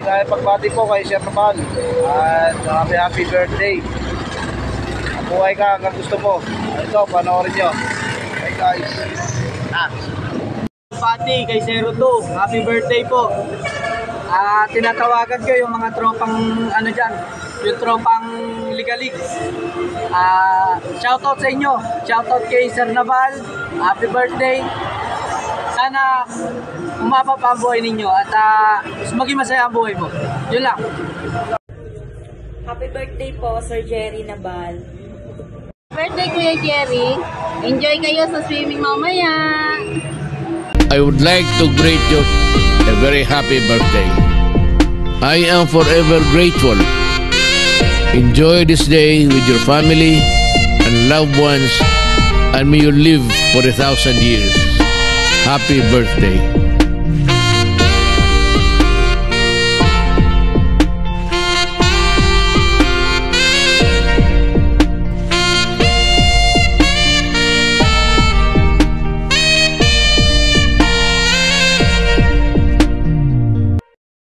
pagbati po kay Sir Naman. At happy birthday. Buhay ka hanggang gusto mo. Ito, panoorin nyo. Hey guys. Pati kay 02, happy birthday po. Tinatawagan ko yung mga tropang ano dyan, yung tropang ligalig. Shoutout sa inyo, shoutout kay Sir Naval, happy birthday. Sana umaba pa ang buhay ninyo at maging masaya ang buhay mo. Yun lang. Happy birthday po, Sir Jerry Nabal. Birthday Kuya Jerry. Enjoy kayo sa swimming mamaya. I would like to greet you a very happy birthday. I am forever grateful. Enjoy this day with your family and loved ones, and may you live for 1,000 years. Happy birthday.